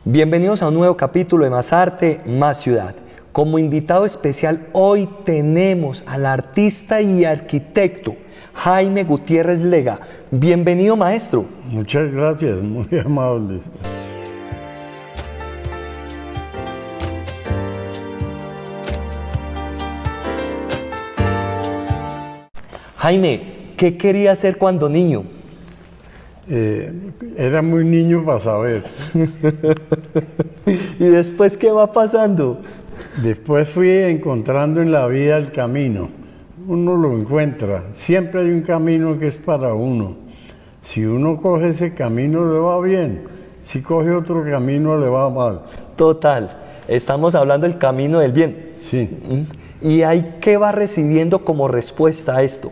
Bienvenidos a un nuevo capítulo de Más Arte, Más Ciudad. Como invitado especial hoy tenemos al artista y arquitecto Jaime Gutiérrez Lega. Bienvenido, maestro. Muchas gracias, muy amable. Jaime, ¿qué quería hacer cuando niño? Era muy niño para saber. ¿Y después qué va pasando? Después fui encontrando en la vida el camino. Uno lo encuentra. Siempre hay un camino que es para uno. Si uno coge ese camino le va bien. Si coge otro camino le va mal. Total, estamos hablando del camino del bien. Sí. ¿Y ahí qué va recibiendo como respuesta a esto?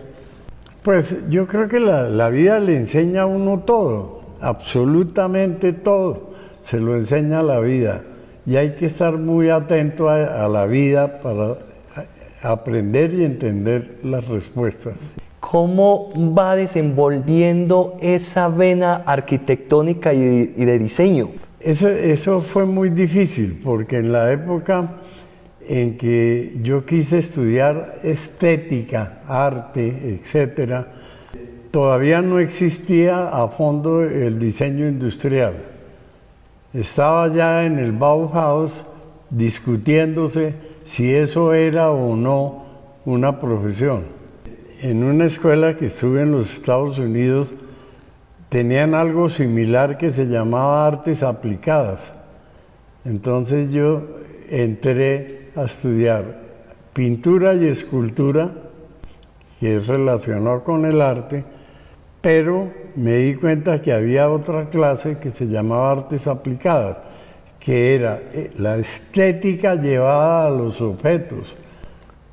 Pues yo creo que la vida le enseña a uno todo, absolutamente todo, se lo enseña la vida. Y hay que estar muy atento a la vida para aprender y entender las respuestas. ¿Cómo va desenvolviendo esa vena arquitectónica y de diseño? Eso fue muy difícil, porque en la época en que yo quise estudiar estética, arte, etcétera, todavía no existía a fondo el diseño industrial. Estaba ya en el Bauhaus discutiéndose si eso era o no una profesión. En una escuela que estuve en los Estados Unidos tenían algo similar que se llamaba artes aplicadas. Entonces yo entré a estudiar pintura y escultura, que es relacionado con el arte, pero me di cuenta que había otra clase que se llamaba artes aplicadas, que era la estética llevada a los objetos,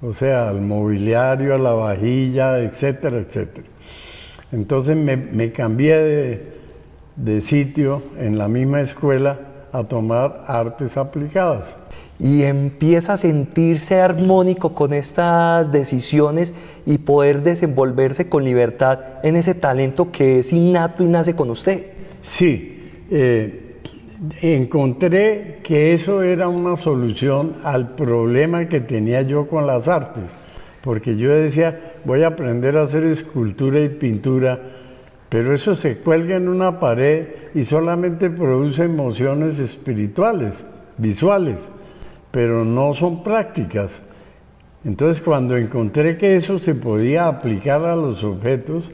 o sea, al mobiliario, a la vajilla, etcétera, etcétera. Entonces me cambié de sitio en la misma escuela a tomar artes aplicadas. Y empieza a sentirse armónico con estas decisiones y poder desenvolverse con libertad en ese talento que es innato y nace con usted. Sí, encontré que eso era una solución al problema que tenía yo con las artes, porque yo decía, voy a aprender a hacer escultura y pintura, pero eso se cuelga en una pared y solamente produce emociones espirituales, visuales, pero no son prácticas. Entonces, cuando encontré que eso se podía aplicar a los objetos,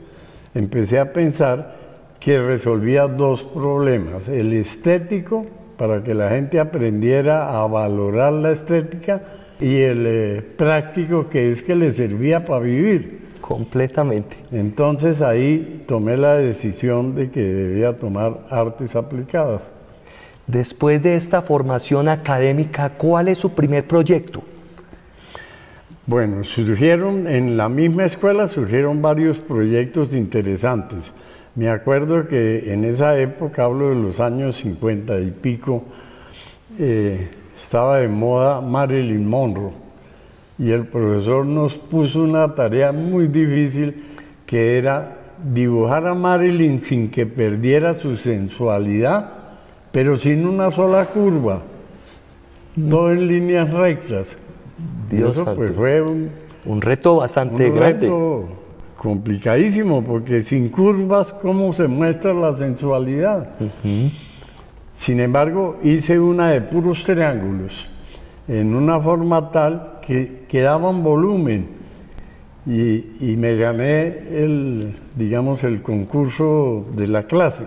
empecé a pensar que resolvía dos problemas: el estético, para que la gente aprendiera a valorar la estética, y el práctico, que es que le servía para vivir. Completamente. Entonces ahí tomé la decisión de que debía tomar artes aplicadas. Después de esta formación académica, ¿cuál es su primer proyecto? Bueno, en la misma escuela surgieron varios proyectos interesantes. Me acuerdo que en esa época, hablo de los años 50 y pico, estaba de moda Marilyn Monroe, y el profesor nos puso una tarea muy difícil, que era dibujar a Marilyn sin que perdiera su sensualidad, pero sin una sola curva, todo en líneas rectas. Dios eso santo. Pues fue un reto bastante grande. Reto complicadísimo, porque sin curvas, ¿cómo se muestra la sensualidad? Sin embargo, hice una de puros triángulos, en una forma tal que daban volumen, y me gané el concurso de la clase.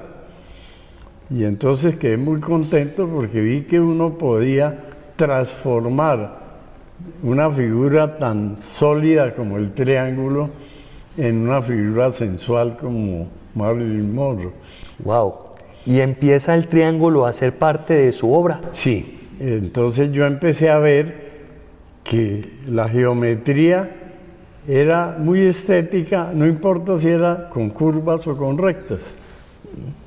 Y entonces quedé muy contento porque vi que uno podía transformar una figura tan sólida como el triángulo en una figura sensual como Marilyn Monroe. ¡Wow! ¿Y empieza el triángulo a ser parte de su obra? Sí, entonces yo empecé a ver que la geometría era muy estética, no importa si era con curvas o con rectas.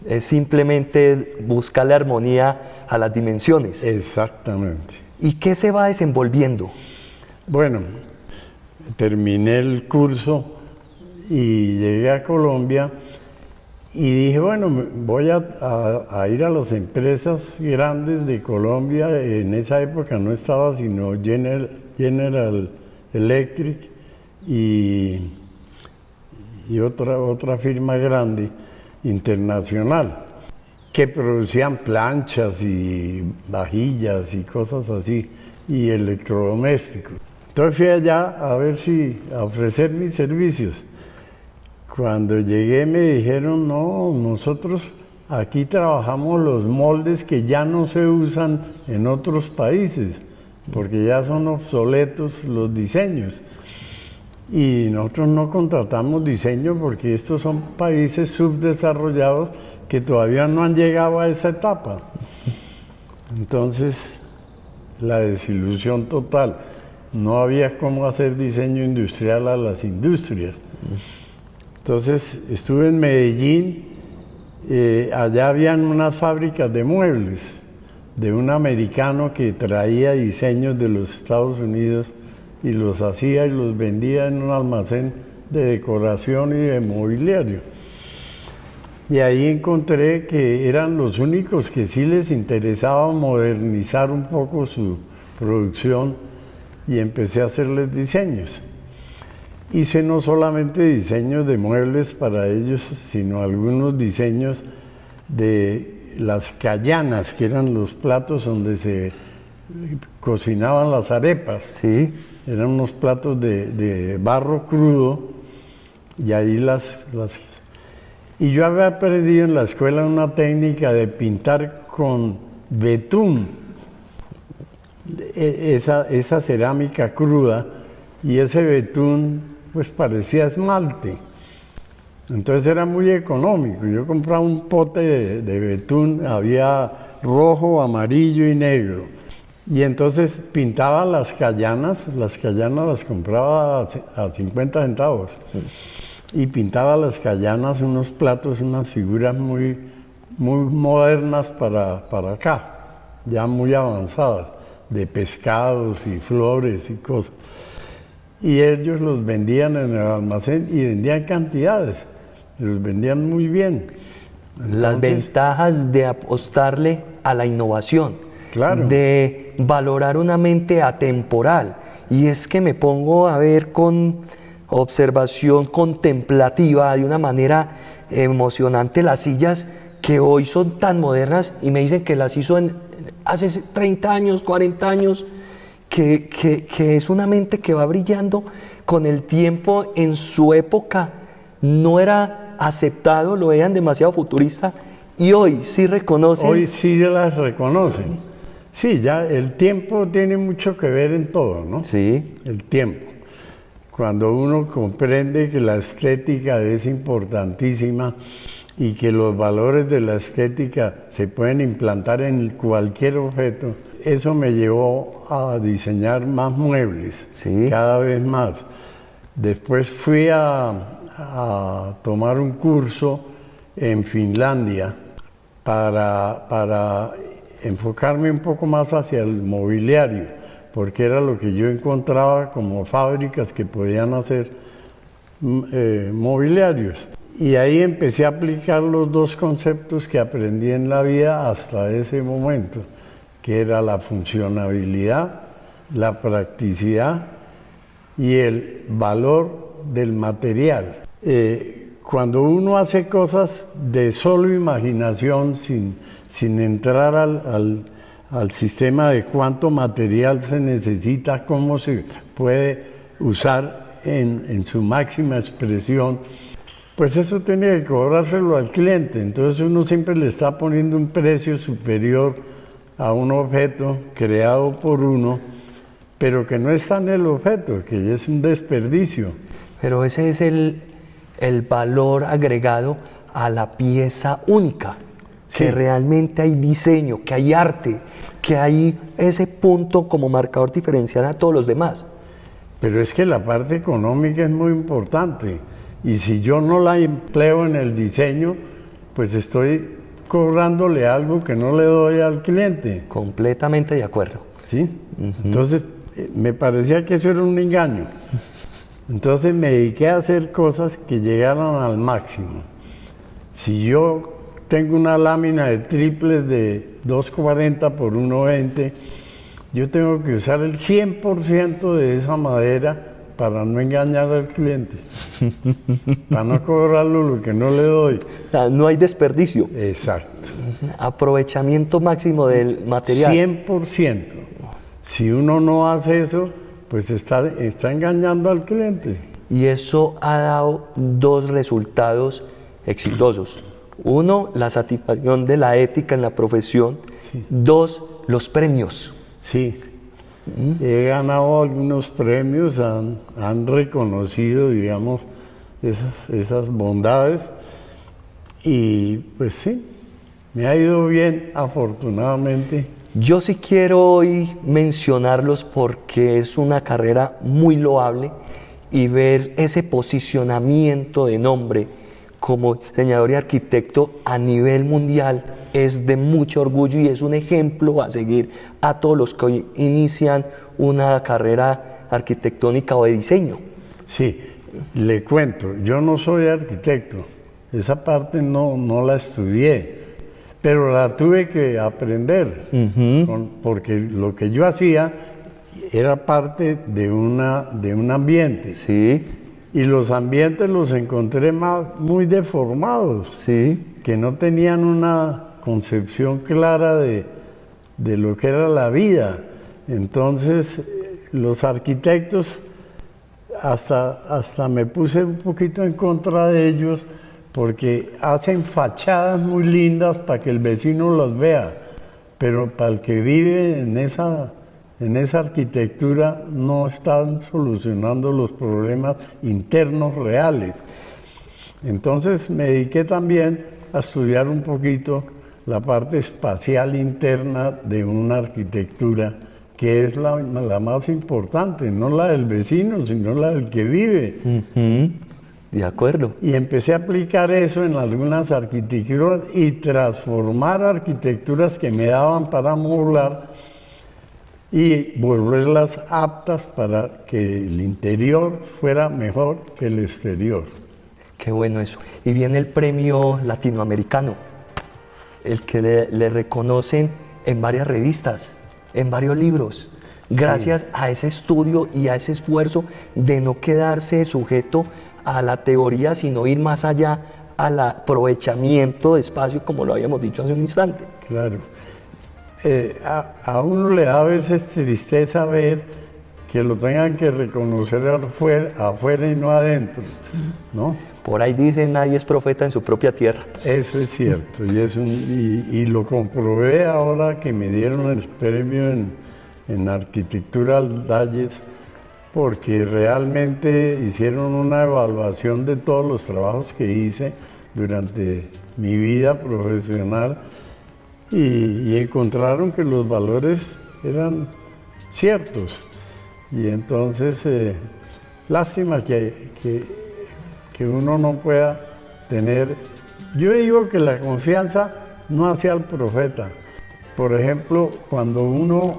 Es simplemente buscarle armonía a las dimensiones. Exactamente. ¿Y qué se va desenvolviendo? Bueno, terminé el curso y llegué a Colombia, Y dije, bueno, voy a ir a las empresas grandes de Colombia. En esa época no estaba sino General Electric y otra firma grande, internacional, que producían planchas y vajillas y cosas así, y electrodomésticos. Entonces fui allá a ofrecer mis servicios. Cuando llegué me dijeron, no, nosotros aquí trabajamos los moldes que ya no se usan en otros países, porque ya son obsoletos los diseños. Y nosotros no contratamos diseño porque estos son países subdesarrollados que todavía no han llegado a esa etapa. Entonces, la desilusión total. No había cómo hacer diseño industrial a las industrias. Entonces estuve en Medellín, allá habían unas fábricas de muebles de un americano que traía diseños de los Estados Unidos y los hacía y los vendía en un almacén de decoración y de mobiliario. Y ahí encontré que eran los únicos que sí les interesaba modernizar un poco su producción y empecé a hacerles diseños. Hice no solamente diseños de muebles para ellos, sino algunos diseños de las callanas, que eran los platos donde se cocinaban las arepas. Sí. Eran unos platos de barro crudo y ahí Y yo había aprendido en la escuela una técnica de pintar con betún, esa cerámica cruda, y ese betún pues parecía esmalte. Entonces era muy económico. Yo compraba un pote de betún, había rojo, amarillo y negro. Y entonces pintaba las callanas las compraba a 50 centavos. Y pintaba las callanas, unos platos, unas figuras muy modernas para acá, ya muy avanzadas, de pescados y flores y cosas. Y ellos los vendían en el almacén y vendían cantidades, los vendían muy bien. Entonces, las ventajas de apostarle a la innovación, claro, de valorar una mente atemporal. Y es que me pongo a ver con observación contemplativa de una manera emocionante las sillas que hoy son tan modernas y me dicen que las hizo hace 30 años, 40 años, que es una mente que va brillando con el tiempo. En su época no era aceptado, lo veían demasiado futurista y hoy sí reconocen. Hoy sí las reconocen. Sí, ya el tiempo tiene mucho que ver en todo, ¿no? Sí. El tiempo. Cuando uno comprende que la estética es importantísima y que los valores de la estética se pueden implantar en cualquier objeto, eso me llevó a diseñar más muebles, sí, cada vez más. Después fui a tomar un curso en Finlandia para enfocarme un poco más hacia el mobiliario, porque era lo que yo encontraba como fábricas que podían hacer mobiliarios. Y ahí empecé a aplicar los dos conceptos que aprendí en la vida hasta ese momento, que era la funcionabilidad, la practicidad y el valor del material. Cuando uno hace cosas de solo imaginación, sin entrar al sistema de cuánto material se necesita, cómo se puede usar en su máxima expresión, pues eso tiene que cobrárselo al cliente. Entonces uno siempre le está poniendo un precio superior a un objeto creado por uno, pero que no está en el objeto, que es un desperdicio. Pero ese es el valor agregado a la pieza única, sí, que realmente hay diseño, que hay arte, que hay ese punto como marcador diferencial a todos los demás. Pero es que la parte económica es muy importante, y si yo no la empleo en el diseño, pues estoy cobrándole algo que no le doy al cliente. Completamente de acuerdo. ¿Sí? Entonces, me parecía que eso era un engaño. Entonces me dediqué a hacer cosas que llegaran al máximo. Si yo tengo una lámina de triples de 240 por 120, yo tengo que usar el 100% de esa madera para no engañar al cliente, para no cobrarlo lo que no le doy. O sea, no hay desperdicio. Exacto. Aprovechamiento máximo del material. 100%. Si uno no hace eso, pues está engañando al cliente. Y eso ha dado dos resultados exitosos. Uno, la satisfacción de la ética en la profesión. Sí. Dos, los premios. Sí. He ganado algunos premios, han reconocido, digamos, esas bondades. Y pues sí, me ha ido bien, afortunadamente. Yo sí quiero hoy mencionarlos porque es una carrera muy loable y ver ese posicionamiento de nombre como diseñador y arquitecto a nivel mundial es de mucho orgullo y es un ejemplo a seguir a todos los que hoy inician una carrera arquitectónica o de diseño. Sí, le cuento, yo no soy arquitecto, esa parte no la estudié, pero la tuve que aprender, porque lo que yo hacía era parte de un ambiente. Sí. Y los ambientes los encontré muy deformados, Sí. que no tenían una concepción clara de lo que era la vida. Entonces, los arquitectos, hasta me puse un poquito en contra de ellos, porque hacen fachadas muy lindas para que el vecino las vea, pero para el que vive en esa arquitectura no están solucionando los problemas internos reales. Entonces me dediqué también a estudiar un poquito la parte espacial interna de una arquitectura, que es la más importante, no la del vecino, sino la del que vive. De acuerdo. Y empecé a aplicar eso en algunas arquitecturas y transformar arquitecturas que me daban para amoblar y volverlas aptas para que el interior fuera mejor que el exterior. Qué bueno eso. Y viene el premio latinoamericano, el que le reconocen en varias revistas, en varios libros, gracias a ese estudio y a ese esfuerzo de no quedarse sujeto a la teoría, sino ir más allá al aprovechamiento de espacio, como lo habíamos dicho hace un instante. Claro. A uno le da a veces tristeza ver que lo tengan que reconocer afuera y no adentro, ¿no? Por ahí dicen, nadie es profeta en su propia tierra. Eso es cierto, y lo comprobé ahora que me dieron el premio en Arquitectura Dalles, porque realmente hicieron una evaluación de todos los trabajos que hice durante mi vida profesional y encontraron que los valores eran ciertos. Y entonces, lástima que uno no pueda tener. Yo digo que la confianza no hace al profeta. Por ejemplo, cuando uno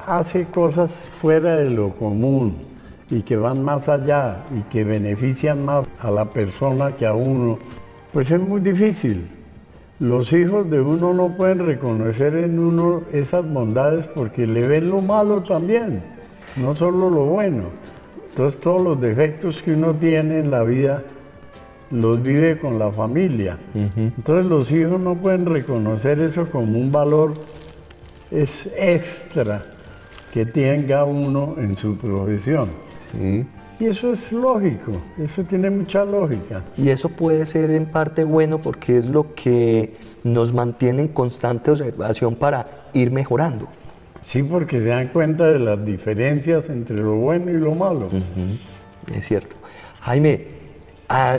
hace cosas fuera de lo común y que van más allá y que benefician más a la persona que a uno, pues es muy difícil. Los hijos de uno no pueden reconocer en uno esas bondades porque le ven lo malo también, no solo lo bueno. Entonces todos los defectos que uno tiene en la vida los vive con la familia. Entonces los hijos no pueden reconocer eso como un valor extra que tenga uno en su profesión. Sí. Y eso es lógico, eso tiene mucha lógica. Y eso puede ser en parte bueno porque es lo que nos mantiene en constante observación para ir mejorando. Sí, porque se dan cuenta de las diferencias entre lo bueno y lo malo. Es cierto. Jaime,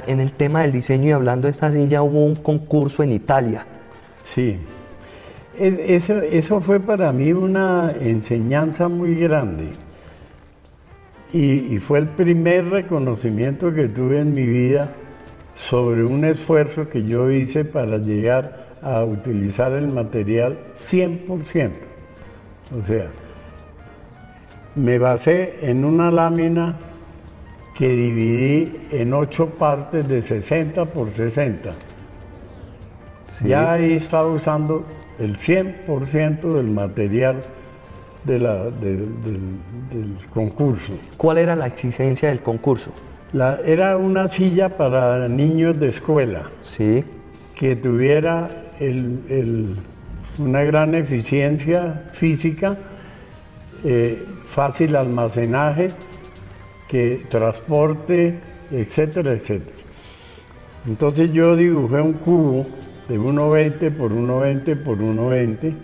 en el tema del diseño y hablando de esta silla, hubo un concurso en Italia. Sí. Eso fue para mí una enseñanza muy grande. Y fue el primer reconocimiento que tuve en mi vida sobre un esfuerzo que yo hice para llegar a utilizar el material 100%. O sea, me basé en una lámina que dividí en 8 partes de 60 por 60. Sí. Ya ahí estaba usando el 100% del material del concurso. ¿Cuál era la exigencia del concurso? Era una silla para niños de escuela Sí. que tuviera una gran eficiencia física, fácil almacenaje, que transporte, etcétera, etcétera. Entonces yo dibujé un cubo de 1,20 por 1,20 por 1,20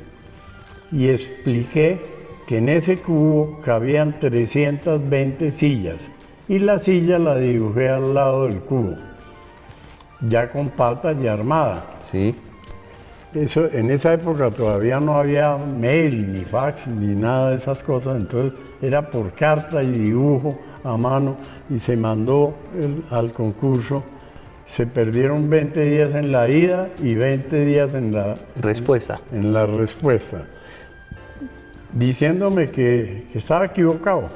y expliqué que en ese cubo cabían 320 sillas y la silla la dibujé al lado del cubo, ya con patas y armada. Sí. Eso, en esa época todavía no había mail, ni fax, ni nada de esas cosas, entonces era por carta y dibujo a mano y se mandó al concurso. Se perdieron 20 días en la ida y 20 días en la Respuesta. diciéndome que estaba equivocado,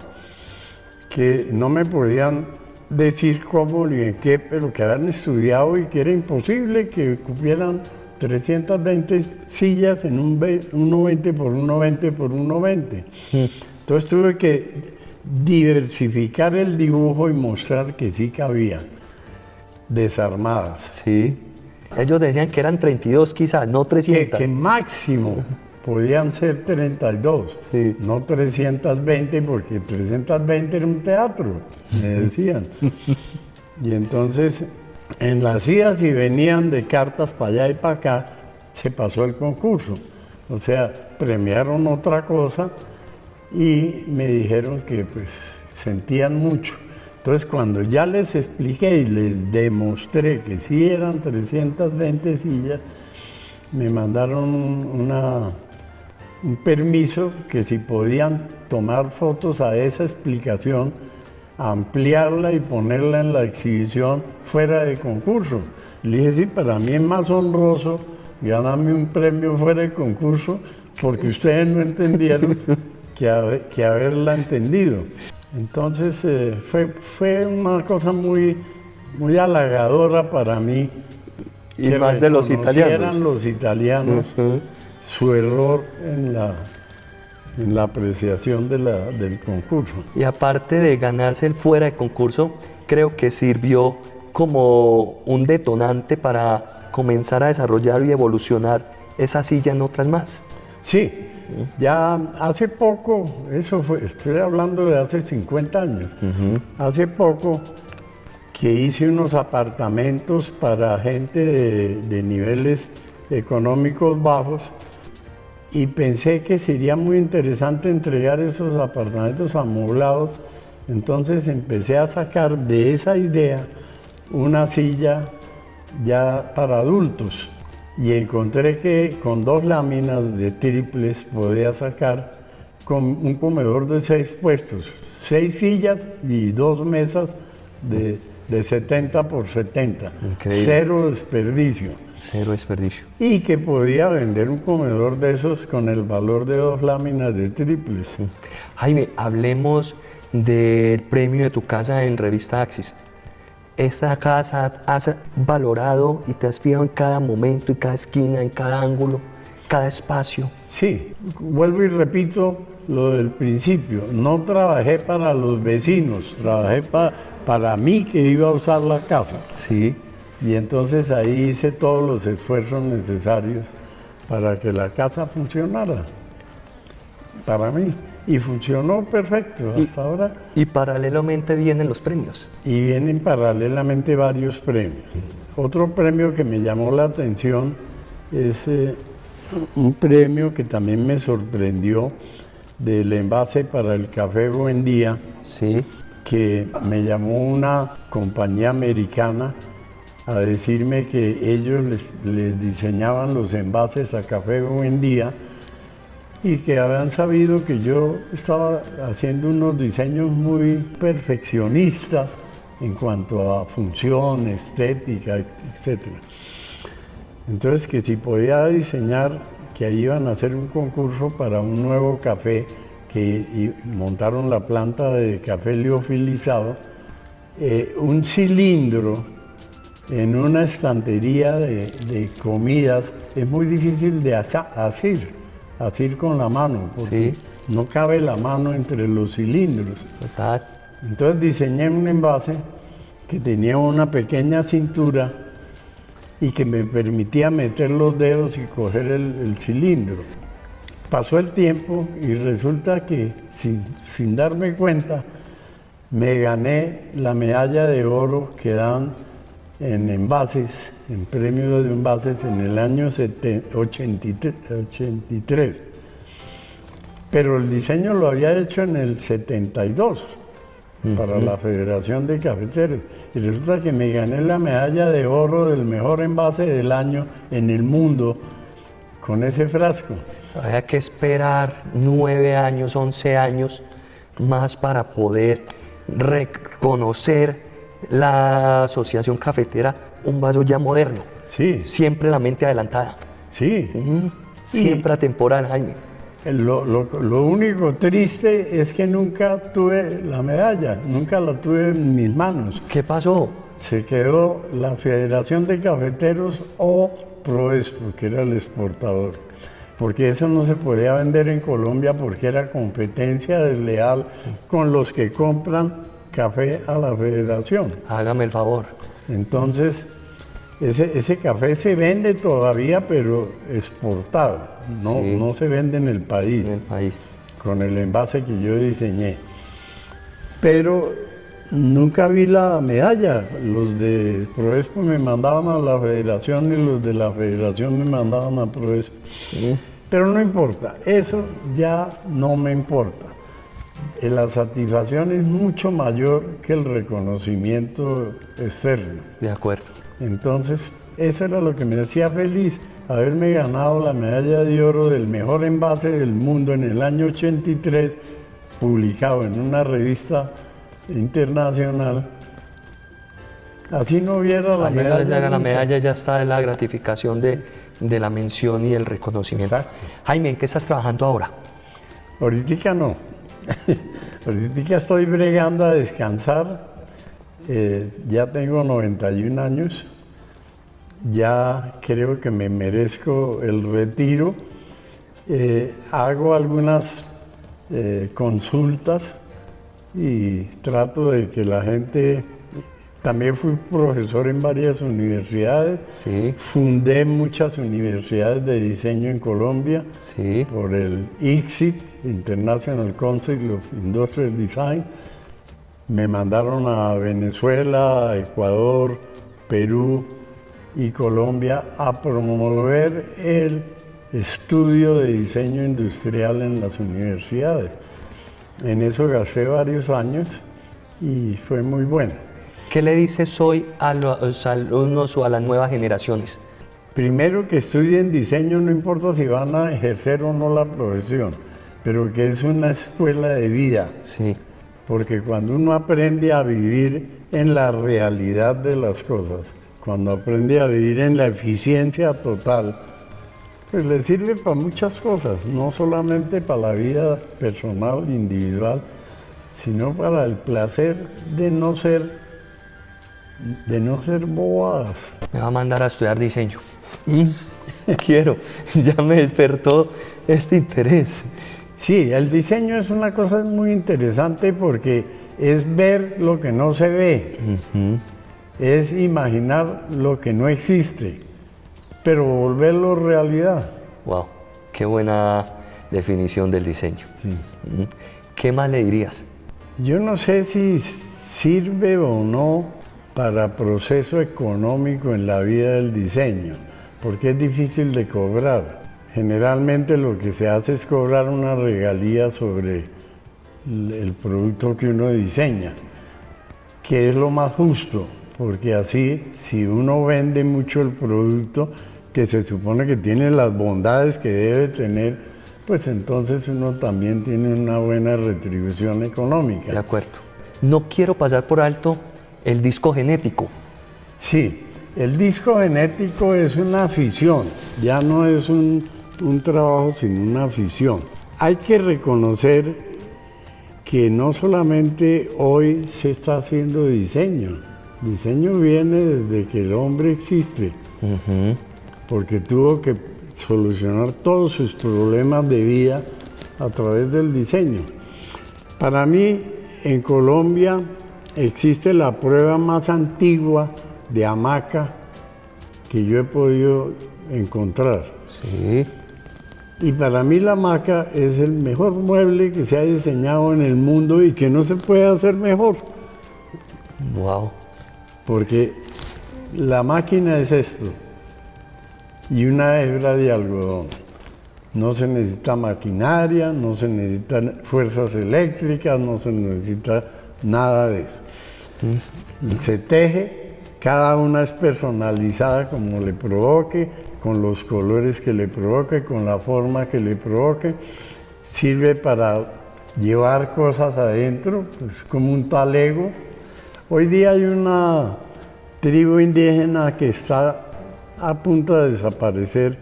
que no me podían decir cómo ni en qué, pero que habían estudiado y que era imposible que cupieran 320 sillas en un 1,20 por 1,20 por 1,20. Entonces tuve que diversificar el dibujo y mostrar que sí cabía, desarmadas. Sí. Ellos decían que eran 32 quizás, no 300. Que máximo podían ser 32, Sí. no 320, porque 320 era un teatro, me decían. Y entonces, en las idas y venían de cartas para allá y para acá, se pasó el concurso. O sea, premiaron otra cosa y me dijeron que pues sentían mucho. Entonces, cuando ya les expliqué y les demostré que sí eran 320 sillas, me mandaron un permiso que si podían tomar fotos a esa explicación, ampliarla y ponerla en la exhibición fuera de concurso. Le dije, sí, para mí es más honroso ganarme un premio fuera de concurso porque ustedes no entendieron que haberla entendido. Entonces fue una cosa muy halagadora para mí. Y más de los italianos. Los italianos su error en la apreciación del concurso. Y aparte de ganarse el fuera de concurso, creo que sirvió como un detonante para comenzar a desarrollar y evolucionar esa silla en otras más. Sí, ya hace poco, estoy hablando de hace 50 años, hace poco que hice unos apartamentos para gente de niveles económicos bajos y pensé que sería muy interesante entregar esos apartamentos amoblados. Entonces empecé a sacar de esa idea una silla ya para adultos y encontré que con 2 láminas de triples podía sacar con un comedor de 6 puestos, 6 sillas y 2 mesas de 70 por 70. Increíble. Cero desperdicio. Cero desperdicio. Y que podía vender un comedor de esos con el valor de 2 láminas de triples. Jaime, hablemos del premio de tu casa en Revista Axis. ¿Esta casa has valorado y te has fijado en cada momento, en cada esquina, en cada ángulo, cada espacio? Sí, vuelvo y repito lo del principio. No trabajé para los vecinos, trabajé para mí que iba a usar la casa. Sí. Y entonces ahí hice todos los esfuerzos necesarios para que la casa funcionara, para mí. Y funcionó perfecto hasta ahora. Y paralelamente vienen los premios. Y vienen paralelamente varios premios. Otro premio que me llamó la atención es un premio que también me sorprendió del envase para el café Buen Día, Sí. que me llamó una compañía americana a decirme que ellos les diseñaban los envases a Café Buen Día y que habían sabido que yo estaba haciendo unos diseños muy perfeccionistas en cuanto a función, estética, etc. Entonces que si podía diseñar, que ahí iban a hacer un concurso para un nuevo café, que montaron la planta de café liofilizado un cilindro en una estantería de comidas es muy difícil de asir con la mano, porque Sí. no cabe la mano entre los cilindros. Total. Entonces diseñé un envase que tenía una pequeña cintura y que me permitía meter los dedos y coger el cilindro. Pasó el tiempo y resulta que sin darme cuenta me gané la medalla de oro que dan en envases, en premios de envases en el año 83. Pero el diseño lo había hecho en el 72 para la Federación de Cafeteros. Y resulta que me gané la medalla de oro del mejor envase del año en el mundo con ese frasco. Había que esperar 9 años, 11 años más para poder reconocer la Asociación Cafetera un vaso ya moderno. Sí, Siempre la mente adelantada. sí. Siempre atemporal, Jaime. Lo único triste es que nunca tuve la medalla, nunca la tuve en mis manos. ¿Qué pasó? Se quedó la Federación de Cafeteros o Proespo, que era el exportador, porque eso no se podía vender en Colombia porque era competencia desleal con los que compran café a la Federación. Hágame el favor. Entonces, ese café se vende todavía, pero exportado, Sí. no se vende en el país, En el país. con el envase que yo diseñé. Pero nunca vi la medalla. Los de Proespo me mandaban a la Federación y los de la Federación me mandaban a Proespo. Pero no importa, eso ya no me importa. La satisfacción es mucho mayor que el reconocimiento externo. De acuerdo. Entonces, eso era lo que me hacía feliz, haberme ganado la medalla de oro del mejor envase del mundo en el año 83, publicado en una revista internacional. Así no hubiera la Así no medalla. le hagan la nunca. medalla, ya está la gratificación de la mención y el reconocimiento. Exacto. Jaime, ¿en qué estás trabajando ahora? Ahorita no. Ahorita estoy bregando a descansar. Ya tengo 91 años. Ya creo que me merezco el retiro. Hago algunas consultas y trato de que la gente... También fui profesor en varias universidades. Sí, Fundé muchas universidades de diseño en Colombia sí. por el ICSID, International Council of Industrial Design. Me mandaron a Venezuela, Ecuador, Perú y Colombia a promover el estudio de diseño industrial en las universidades. En eso gasté varios años y fue muy bueno. ¿Qué le dices hoy a los alumnos o a las nuevas generaciones? Primero, que estudien diseño, no importa si van a ejercer o no la profesión, pero que es una escuela de vida, Sí, porque cuando uno aprende a vivir en la realidad de las cosas, cuando aprende a vivir en la eficiencia total, pues le sirve para muchas cosas, no solamente para la vida personal, individual, sino para el placer de no ser bobadas. me va a mandar a estudiar diseño. Quiero, ya me despertó este interés. Sí, el diseño es una cosa muy interesante porque es ver lo que no se ve, es imaginar lo que no existe, pero volverlo realidad. Wow, qué buena definición del diseño. ¿Qué más le dirías? Yo no sé si sirve o no para proceso económico en la vida del diseño, porque es difícil de cobrar. Generalmente lo que se hace es cobrar una regalía sobre el producto que uno diseña, que es lo más justo, porque así, si uno vende mucho el producto, que se supone que tiene las bondades que debe tener, pues entonces uno también tiene una buena retribución económica. De acuerdo. No quiero pasar por alto el disco genético. Sí, el disco genético es una afición, ya no es un trabajo, sino una afición. Hay que reconocer que no solamente hoy se está haciendo diseño. Diseño viene desde que el hombre existe, porque tuvo que solucionar todos sus problemas de vida a través del diseño. Para mí, en Colombia existe la prueba más antigua de hamaca que yo he podido encontrar. Sí. Y para mí la hamaca es el mejor mueble que se ha diseñado en el mundo y que no se puede hacer mejor. Wow. Porque la máquina es esto, y una hebra de algodón. No se necesita maquinaria, no se necesitan fuerzas eléctricas, no se necesita nada de eso. Se teje, cada una es personalizada como le provoque, con los colores que le provoque, con la forma que le provoque. Sirve para llevar cosas adentro, pues como un talego. Hoy día hay una tribu indígena que está a punto de desaparecer,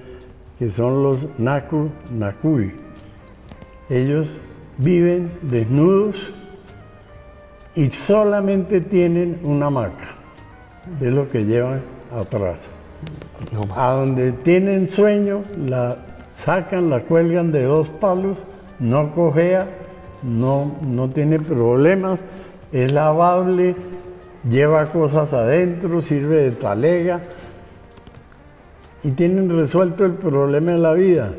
que son los Nakui. Ellos viven desnudos y solamente tienen una hamaca, es lo que llevan atrás. A donde tienen sueño, la sacan, la cuelgan de 2 palos, no cojea, no tiene problemas, es lavable, lleva cosas adentro, sirve de talega y tienen resuelto el problema de la vida.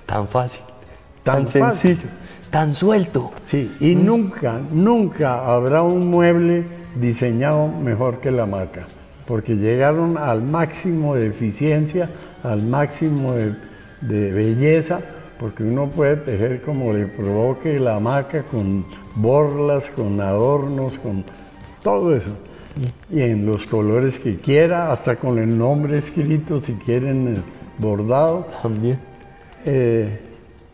Tan fácil, tan sencillo, tan suelto. Sí, y nunca habrá un mueble diseñado mejor que la hamaca, porque llegaron al máximo de eficiencia, al máximo de belleza, porque uno puede tejer como le provoque la hamaca, con borlas, con adornos, con todo eso. Y en los colores que quiera, hasta con el nombre escrito, si quieren, bordado. También.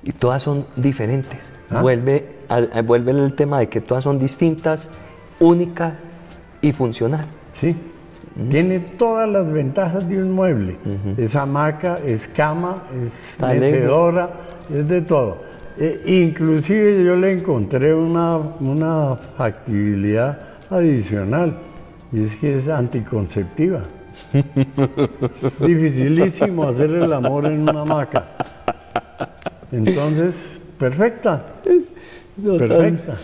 Y todas son diferentes. Vuelve el tema de que todas son distintas, únicas y funcionales. Sí. Tiene todas las ventajas de un mueble. Es hamaca, es cama, es mecedora, es de todo. Inclusive yo le encontré una factibilidad adicional, y es que es anticonceptiva. Dificilísimo hacer el amor en una hamaca. Entonces, perfecta. Perfecta.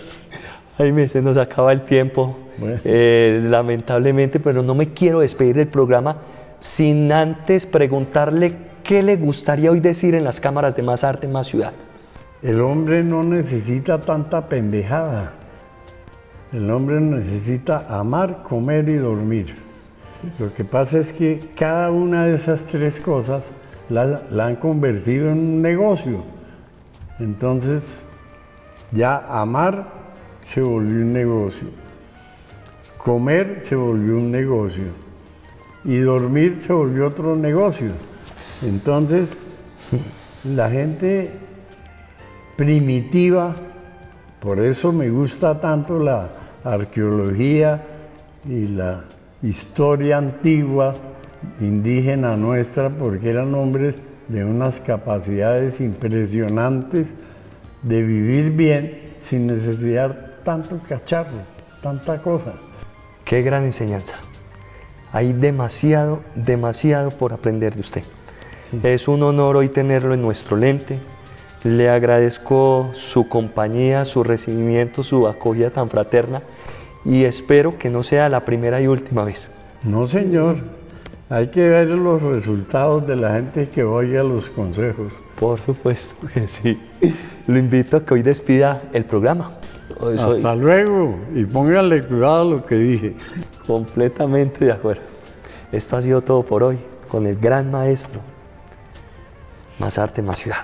Jaime, se nos acaba el tiempo. Bueno. Lamentablemente, pero no me quiero despedir del programa sin antes preguntarle qué le gustaría hoy decir en las cámaras de Más Arte, Más Ciudad. El hombre no necesita tanta pendejada. El hombre necesita amar, comer y dormir. Lo que pasa es que cada una de esas 3 cosas la han convertido en un negocio. Entonces, ya amar se volvió un negocio. Comer se volvió un negocio y dormir se volvió otro negocio. Entonces, la gente primitiva, por eso me gusta tanto la arqueología y la historia antigua indígena nuestra, porque eran hombres de unas capacidades impresionantes de vivir bien sin necesidad tanto cacharro, tanta cosa. Qué gran enseñanza. Hay demasiado por aprender de usted. Sí. Es un honor hoy tenerlo en nuestro lente. Le agradezco su compañía, su recibimiento, su acogida tan fraterna y espero que no sea la primera y última vez. No, señor. Hay que ver los resultados de la gente que oiga los consejos. Por supuesto que sí. Lo invito a que hoy despida el programa. Hasta luego y póngale cuidado a lo que dije. Completamente de acuerdo. Esto ha sido todo por hoy con el gran maestro. Más Arte, Más Ciudad.